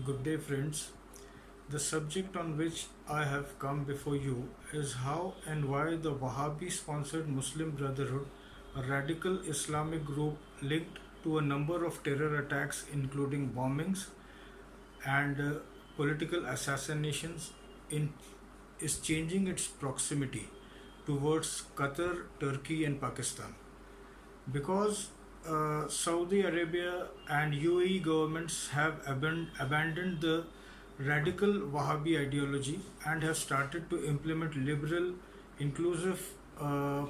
Good day, friends. The subject on which I have come before you is how and why the Wahhabi sponsored Muslim Brotherhood, a radical Islamic group linked to a number of terror attacks, including bombings and political assassinations, in, is changing its proximity towards Qatar, Turkey, and Pakistan. Because Saudi Arabia and UAE governments have abandoned the radical Wahhabi ideology and have started to implement liberal, inclusive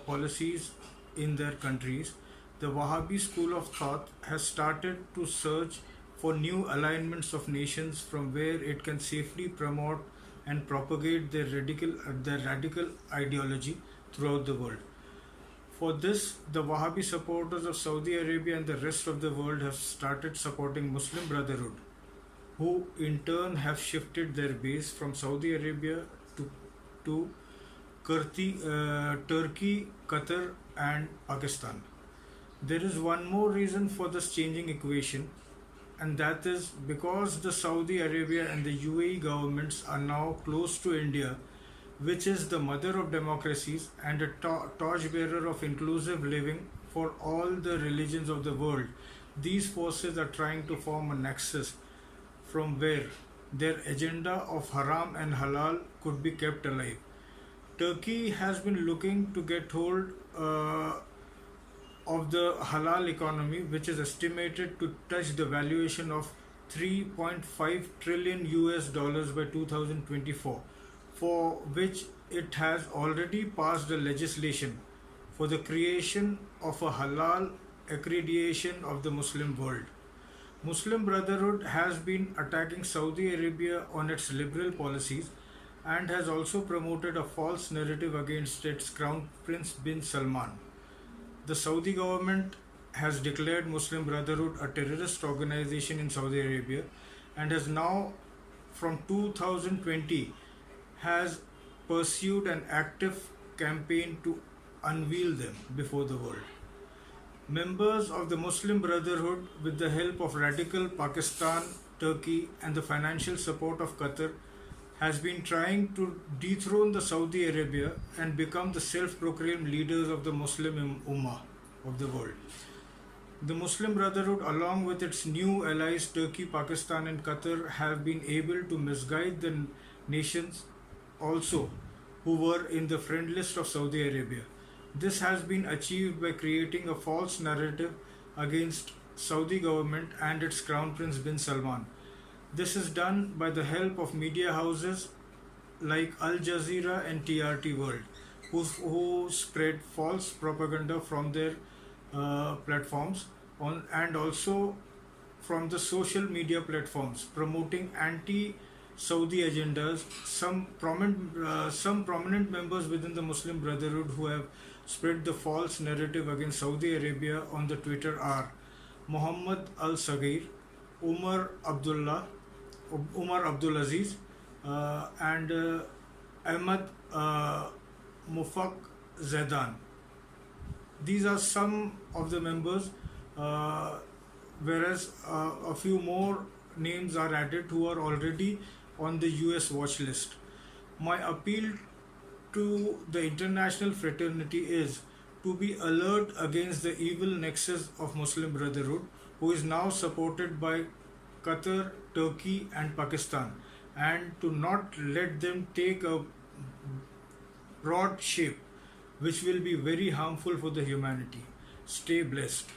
policies in their countries. The Wahhabi school of thought has started to search for new alignments of nations from where it can safely promote and propagate their radical ideology throughout the world. For this, the Wahhabi supporters of Saudi Arabia and the rest of the world have started supporting Muslim Brotherhood, who in turn have shifted their base from Saudi Arabia to Turkey, Qatar, and Pakistan. There is one more reason for this changing equation, and that is because the Saudi Arabia and the UAE governments are now close to India, which is the mother of democracies and a torchbearer of inclusive living for all the religions of the world. These forces are trying to form a nexus from where their agenda of haram and halal could be kept alive. Turkey has been looking to get hold of the halal economy, which is estimated to touch the valuation of 3.5 trillion US dollars by 2024, for which it has already passed a legislation for the creation of a halal accreditation of the Muslim world. Muslim Brotherhood has been attacking Saudi Arabia on its liberal policies and has also promoted a false narrative against its Crown Prince bin Salman. The Saudi government has declared Muslim Brotherhood a terrorist organization in Saudi Arabia and has now, from 2020, has pursued an active campaign to unveil them before the world. Members of the Muslim Brotherhood, with the help of radical Pakistan, Turkey, and the financial support of Qatar, has been trying to dethrone the Saudi Arabia and become the self-proclaimed leaders of the Muslim Ummah of the world. The Muslim Brotherhood, along with its new allies Turkey, Pakistan, and Qatar, have been able to misguide the nations also who were in the friend list of Saudi Arabia. This has been achieved by creating a false narrative against Saudi government and its Crown Prince bin Salman. This is done by the help of media houses like Al Jazeera and TRT World, who spread false propaganda from their platforms and also from the social media platforms promoting anti-Saudi agendas. Some prominent members within the Muslim Brotherhood who have spread the false narrative against Saudi Arabia on the Twitter are Muhammad Al Sagir, Umar Abdulaziz, and Ahmad Mufaq Zaidan. These are some of the members, whereas a few more names are added who are already on the US watch list. My appeal to the international fraternity is to be alert against the evil nexus of Muslim Brotherhood, who is now supported by Qatar, Turkey, and Pakistan, and to not let them take a broad shape which will be very harmful for the humanity. Stay blessed.